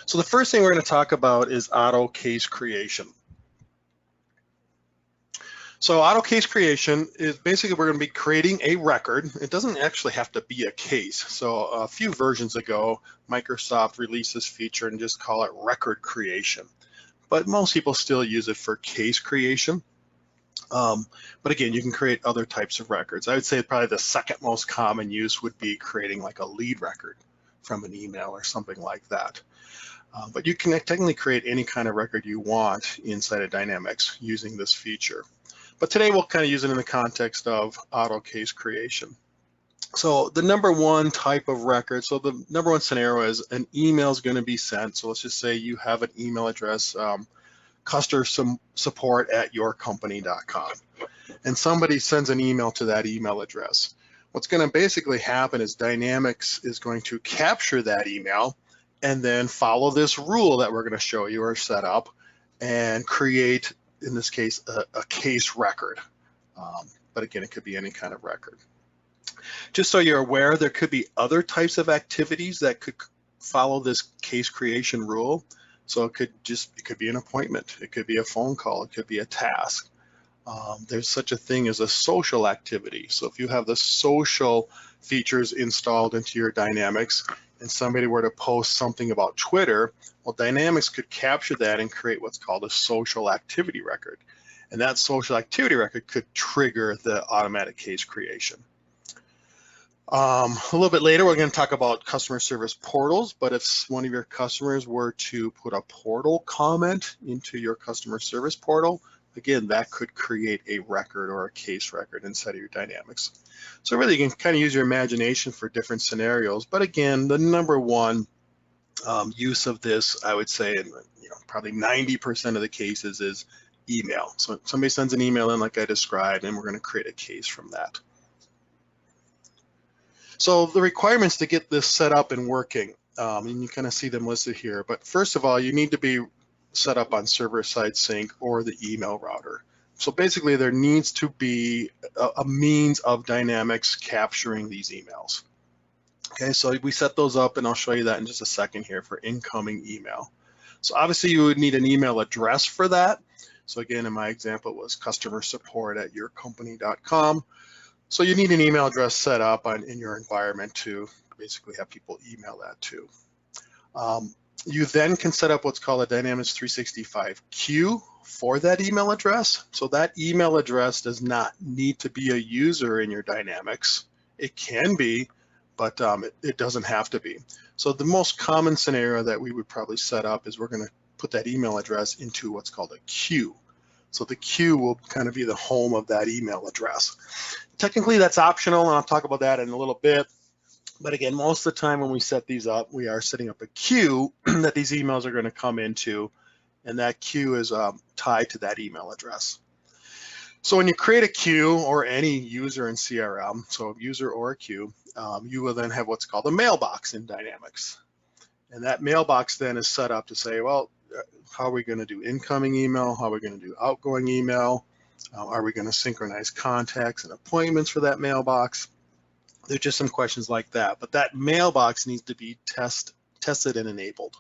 So the first thing we're going to talk about is auto case creation. So auto case creation is basically we're going to be creating a record. It doesn't actually have to be a case. So a few versions ago, Microsoft released this feature and just call it record creation. But most people still use it for case creation. But again, you can create other types of records. I would say probably the second most common use would be creating like a lead record from an email or something like that. But you can technically create any kind of record you want inside of Dynamics using this feature. But today we'll kind of use it in the context of auto case creation. So the number one type of record, so the number one scenario is an email is going to be sent. So let's just say you have an email address, customer support at yourcompany.com, and somebody sends an email to that email address. What's going to basically happen is Dynamics is going to capture that email and then follow this rule that we're going to show you or set up and create, in this case, a case record. But again, it could be any kind of record. Just so you're aware, there could be other types of activities that could follow this case creation rule. So it could be an appointment, it could be a phone call, it could be a task. There's such a thing as a social activity. So if you have the social features installed into your Dynamics and somebody were to post something about Twitter, well, Dynamics could capture that and create what's called a social activity record. And that social activity record could trigger the automatic case creation. A little bit later, we're going to talk about customer service portals, but if one of your customers were to put a portal comment into your customer service portal, again, that could create a record or a case record inside of your Dynamics. So really, you can kind of use your imagination for different scenarios, but again, the number one use of this, I would say, in probably 90% of the cases is email. So somebody sends an email in like I described, and we're going to create a case from that. So the requirements to get this set up and working, and you kind of see them listed here, but first of all, you need to be set up on server-side sync or the email router. So basically there needs to be a means of Dynamics capturing these emails. Okay, so we set those up and I'll show you that in just a second here for incoming email. So obviously you would need an email address for that. So again, in my example, it was customer support at yourcompany.com. So you need an email address set up in your environment to basically have people email that to. You then can set up what's called a Dynamics 365 queue for that email address. So that email address does not need to be a user in your Dynamics. It can be, but it doesn't have to be. So the most common scenario that we would probably set up is we're going to put that email address into what's called a queue. So the queue will kind of be the home of that email address. Technically, that's optional, and I'll talk about that in a little bit. But again, most of the time when we set these up, we are setting up a queue that these emails are going to come into, and that queue is tied to that email address. So when you create a queue or any user in CRM, so a user or a queue, you will then have what's called a mailbox in Dynamics. And that mailbox then is set up to say, well, how are we going to do incoming email? How are we going to do outgoing email? Are we going to synchronize contacts and appointments for that mailbox? There's just some questions like that, but that mailbox needs to be tested and enabled.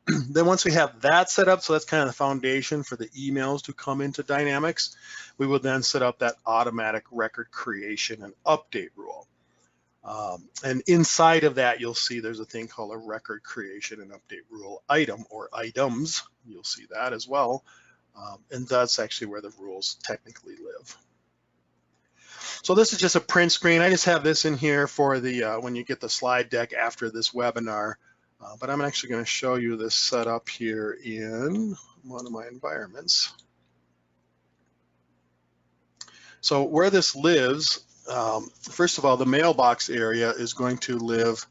Then once we have that set up, so that's kind of the foundation for the emails to come into Dynamics, we will then set up that automatic record creation and update rule. And inside of that, you'll see there's a thing called a record creation and update rule item or items. You'll see that as well. And that's actually where the rules technically live. So this is just a print screen. I just have this in here for the when you get the slide deck after this webinar. But I'm actually going to show you this setup here in one of my environments. So where this lives, first of all, the mailbox area is going to live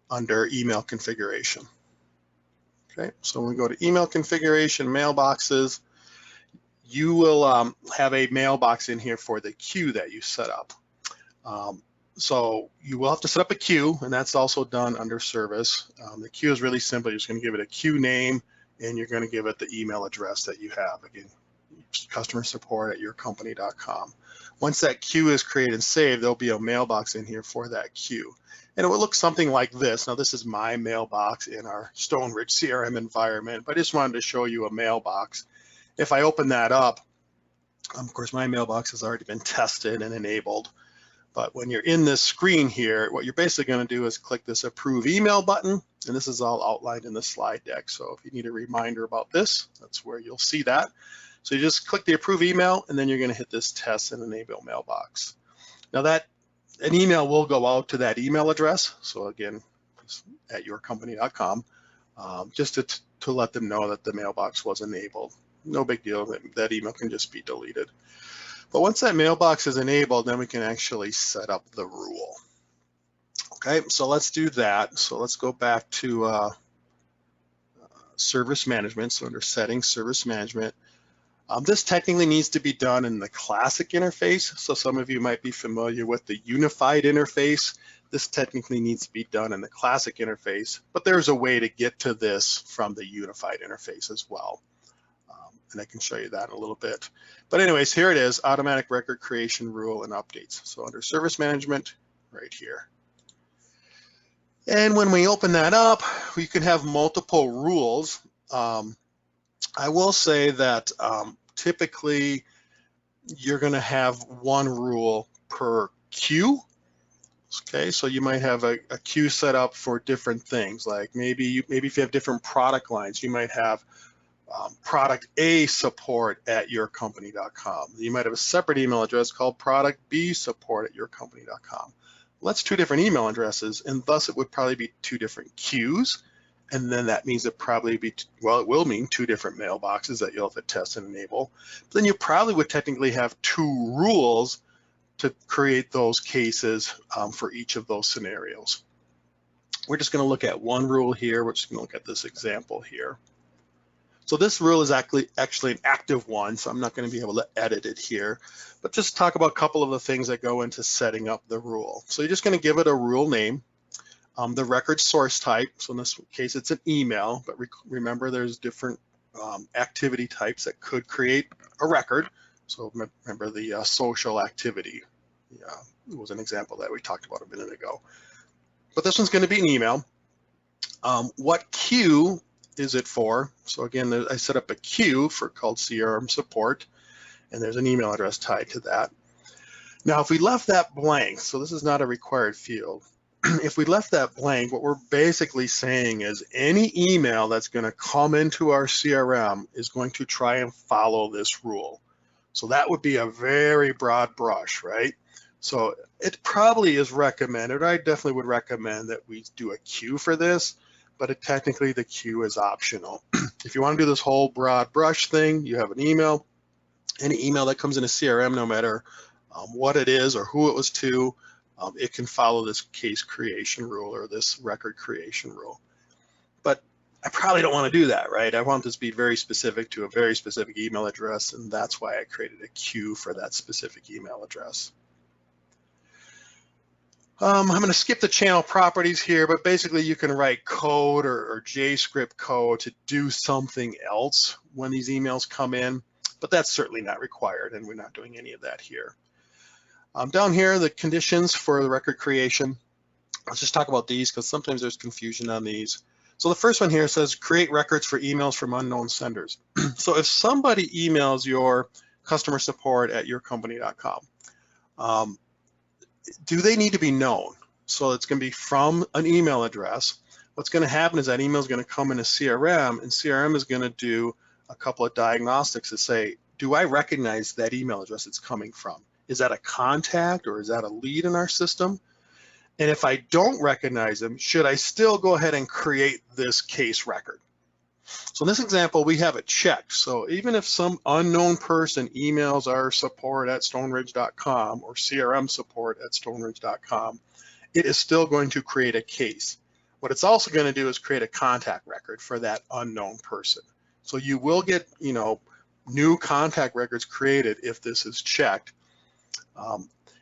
under email configuration. Okay, so when we go to email configuration, mailboxes, you will have a mailbox in here for the queue that you set up. So you will have to set up a queue, and that's also done under service. The queue is really simple. You're just going to give it a queue name, and you're going to give it the email address that you have. Again, customer support at yourcompany.com. Once that queue is created and saved, there'll be a mailbox in here for that queue. And it would look something like this. Now this is my mailbox in our Stoneridge CRM environment, but I just wanted to show you a mailbox. If I open that up, of course my mailbox has already been tested and enabled. But when you're in this screen here, what you're basically going to do is click this approve email button, and this is all outlined in the slide deck. So if you need a reminder about this, that's where you'll see that. So you just click the approve email, and then you're going to hit this test and enable mailbox. Now that an email will go out to that email address. So again, at yourcompany.com, just to let them know that the mailbox was enabled. No big deal, that email can just be deleted. But once that mailbox is enabled, then we can actually set up the rule. Okay, so let's do that. So let's go back to service management. So under settings, service management. This technically needs to be done in the classic interface. So some of you might be familiar with the unified interface. This technically needs to be done in the classic interface, but there's a way to get to this from the unified interface as well. And I can show you that in a little bit. But anyways, here it is, automatic record creation rule and updates. So under service management, right here. And when we open that up, we can have multiple rules. I will say that typically you're going to have one rule per queue. Okay, so you might have a queue set up for different things. Like maybe if you have different product lines, you might have product A support at yourcompany.com. You might have a separate email address called product B support at yourcompany.com. Well, that's two different email addresses, and thus it would probably be two different queues. And then that means it probably be, well, it will mean two different mailboxes that you'll have to test and enable. But then you probably would technically have two rules to create those cases for each of those scenarios. We're just going to look at one rule here. We're just going to look at this example here. So this rule is actually an active one, so I'm not going to be able to edit it here, but just talk about a couple of the things that go into setting up the rule. So you're just going to give it a rule name, the record source type. So in this case, it's an email, but remember there's different activity types that could create a record. So remember the social activity. It was an example that we talked about a minute ago. But this one's going to be an email. What queue is it for? So again, I set up a queue called CRM support, and there's an email address tied to that. Now, if we left that blank, so this is not a required field. If we left that blank, what we're basically saying is any email that's going to come into our CRM is going to try and follow this rule. So that would be a very broad brush, right? So it probably is recommended, I definitely would recommend that we do a queue for this, but technically the queue is optional. If you want to do this whole broad brush thing, you have an email. Any email that comes in a CRM, no matter what it is or who it was to, it can follow this case creation rule or this record creation rule. But I probably don't want to do that, right? I want this to be very specific to a very specific email address, and that's why I created a queue for that specific email address. I'm going to skip the channel properties here, but basically you can write code or JScript code to do something else when these emails come in, but that's certainly not required, and we're not doing any of that here. Down here, the conditions for the record creation. Let's just talk about these because sometimes there's confusion on these. So the first one here says create records for emails from unknown senders. So if somebody emails your customer support at yourcompany.com, do they need to be known? So it's going to be from an email address. What's going to happen is that email is going to come into CRM, and CRM is going to do a couple of diagnostics to say, do I recognize that email address it's coming from? Is that a contact or is that a lead in our system? And if I don't recognize them, should I still go ahead and create this case record? So in this example, we have it checked. So even if some unknown person emails our support at stoneridge.com or CRM support at stoneridge.com, it is still going to create a case. What it's also going to do is create a contact record for that unknown person. So you will get, new contact records created if this is checked.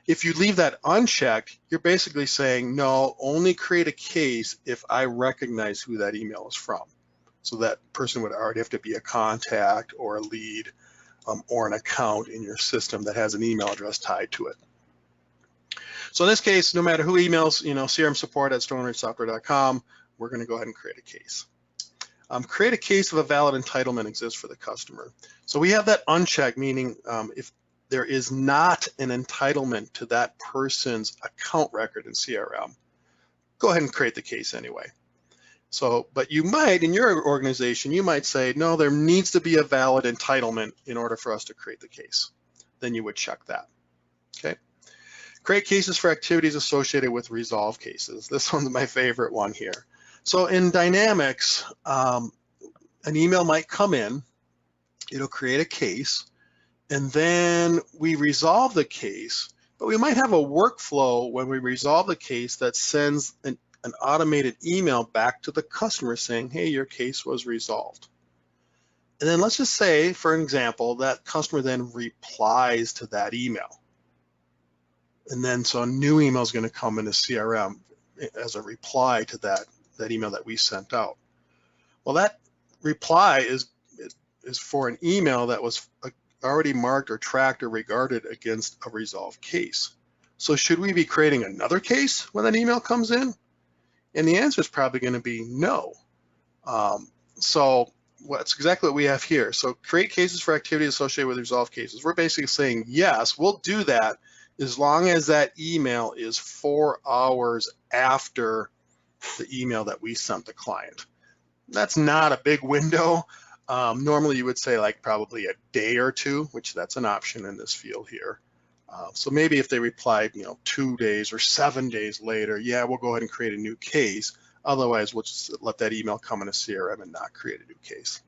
If you leave that unchecked, you're basically saying, no, only create a case if I recognize who that email is from. So that person would already have to be a contact or a lead or an account in your system that has an email address tied to it. So in this case, no matter who emails, crmsupport@stoneridgesoftware.com, we're going to go ahead and create a case. Create a case if a valid entitlement exists for the customer. So we have that unchecked, meaning if there is not an entitlement to that person's account record in CRM, go ahead and create the case anyway. So, but you might, in your organization, you might say, no, there needs to be a valid entitlement in order for us to create the case. Then you would check that, okay? Create cases for activities associated with resolve cases. This one's my favorite one here. So in Dynamics, an email might come in, it'll create a case, and then we resolve the case, but we might have a workflow when we resolve the case that sends an automated email back to the customer saying, hey, your case was resolved. And then let's just say, for example, that customer then replies to that email. And then so a new email is going to come into CRM as a reply to that email that we sent out. Well, that reply is for an email that was already marked or tracked or regarded against a resolved case. So should we be creating another case when that email comes in? And the answer is probably going to be no. So that's exactly what we have here. So create cases for activities associated with resolved cases. We're basically saying, yes, we'll do that as long as that email is 4 hours after the email that we sent the client. That's not a big window. Normally you would say like probably a day or two, which that's an option in this field here. So maybe if they replied, 2 days or 7 days later, yeah, we'll go ahead and create a new case. Otherwise, we'll just let that email come into CRM and not create a new case.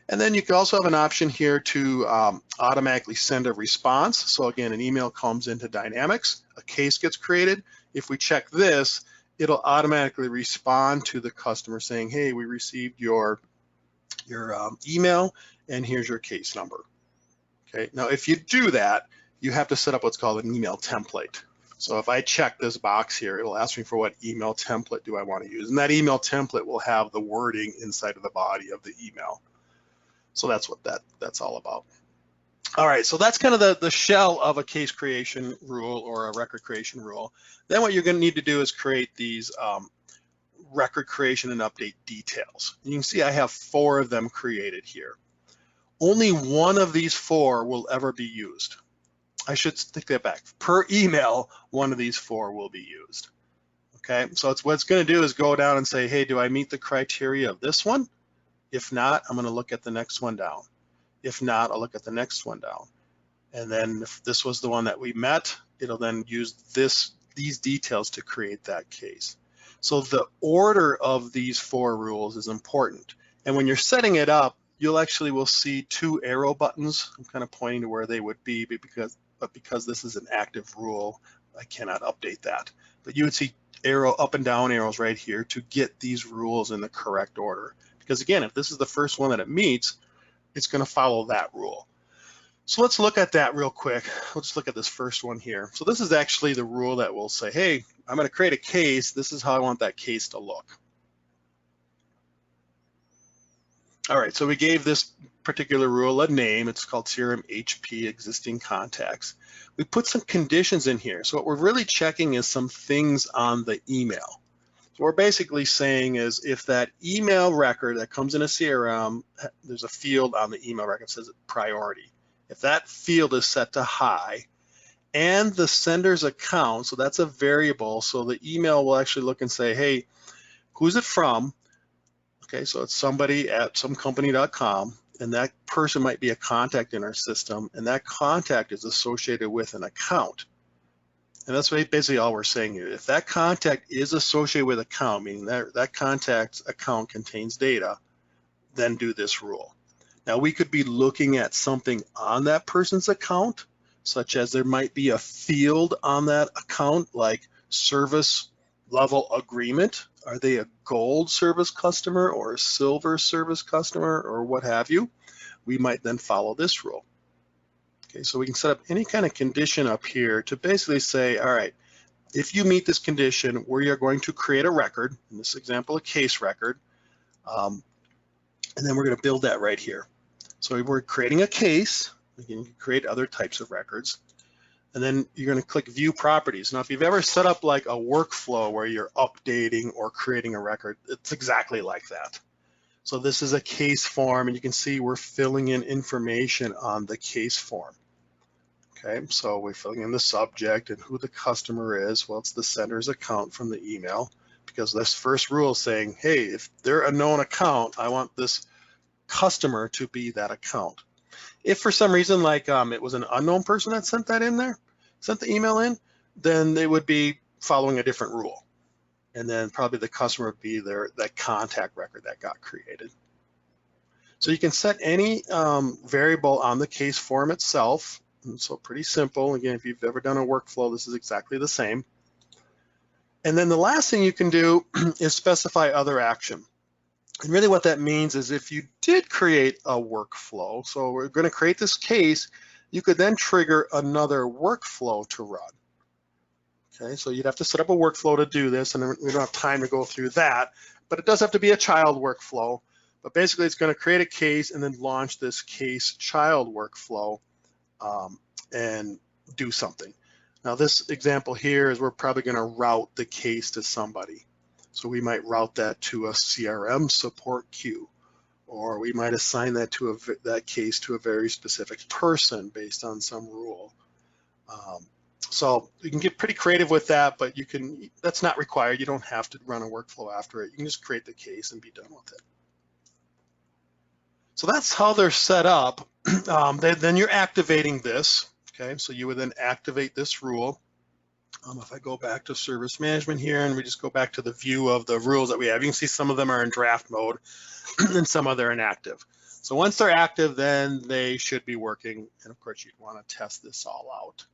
And then you can also have an option here to automatically send a response. So again, an email comes into Dynamics, a case gets created. If we check this, it'll automatically respond to the customer saying, hey, we received your email and here's your case number. Okay, now if you do that, you have to set up what's called an email template. So if I check this box here, it'll ask me for what email template do I want to use. And that email template will have the wording inside of the body of the email. So that's what that's all about. All right, so that's kind of the shell of a case creation rule or a record creation rule. Then what you're going to need to do is create these record creation and update details. And you can see I have 4 of them created here. Only one of these 4 will ever be used. I should take that back. Per email, one of these 4 will be used. Okay, so what it's going to do is go down and say, hey, do I meet the criteria of this one? If not, I'm going to look at the next one down. If not, I'll look at the next one down. And then if this was the one that we met, it'll then use these details to create that case. So the order of these 4 rules is important. And when you're setting it up, you'll actually will see 2 arrow buttons. I'm kind of pointing to where they would be, but because this is an active rule, I cannot update that. But you would see up and down arrows right here to get these rules in the correct order. Because again, if this is the first one that it meets, it's going to follow that rule. So let's look at that real quick. Let's look at this first one here. So this is actually the rule that will say, hey, I'm going to create a case. This is how I want that case to look. All right, so we gave this particular rule a name. It's called CRM HP existing contacts. We put some conditions in here. So what we're really checking is some things on the email. So we're basically saying is if that email record that comes in a CRM, there's a field on the email record that says priority. If that field is set to high and the sender's account, so that's a variable, so the email will actually look and say, hey, who's it from? Okay, so it's somebody at somecompany.com, and that person might be a contact in our system, and that contact is associated with an account. And that's basically all we're saying here. If that contact is associated with account, meaning that contact's account contains data, then do this rule. Now we could be looking at something on that person's account, such as there might be a field on that account like service level agreement. Are they a gold service customer or a silver service customer or what have you? We might then follow this rule. Okay, so we can set up any kind of condition up here to basically say, all right, if you meet this condition, we are going to create a record, in this example, a case record, and then we're going to build that right here. So we're creating a case. Again, you can create other types of records. And then you're going to click View Properties. Now, if you've ever set up like a workflow where you're updating or creating a record, it's exactly like that. So this is a case form, and you can see we're filling in information on the case form. Okay, so we're filling in the subject and who the customer is. Well, it's the sender's account from the email, because this first rule is saying, hey, if they're a known account, I want this customer to be that account. If for some reason, like it was an unknown person that sent that in there, sent the email in, then they would be following a different rule. And then probably the customer would be that contact record that got created. So you can set any variable on the case form itself. And so pretty simple. Again, if you've ever done a workflow, this is exactly the same. And then the last thing you can do is specify other action. And really what that means is if you did create a workflow, so we're going to create this case, you could then trigger another workflow to run. Okay, so you'd have to set up a workflow to do this, and we don't have time to go through that, but it does have to be a child workflow. But basically it's going to create a case and then launch this case child workflow and do something. Now this example here is we're probably going to route the case to somebody. So we might route that to a CRM support queue, or we might assign that to that case to a very specific person based on some rule. So you can get pretty creative with that, but that's not required. You don't have to run a workflow after it. You can just create the case and be done with it. So that's how they're set up. Then you're activating this. Okay, so you would then activate this rule. If I go back to service management here and we just go back to the view of the rules that we have, you can see some of them are in draft mode and some of them are inactive. So once they're active, then they should be working. And of course, you'd want to test this all out.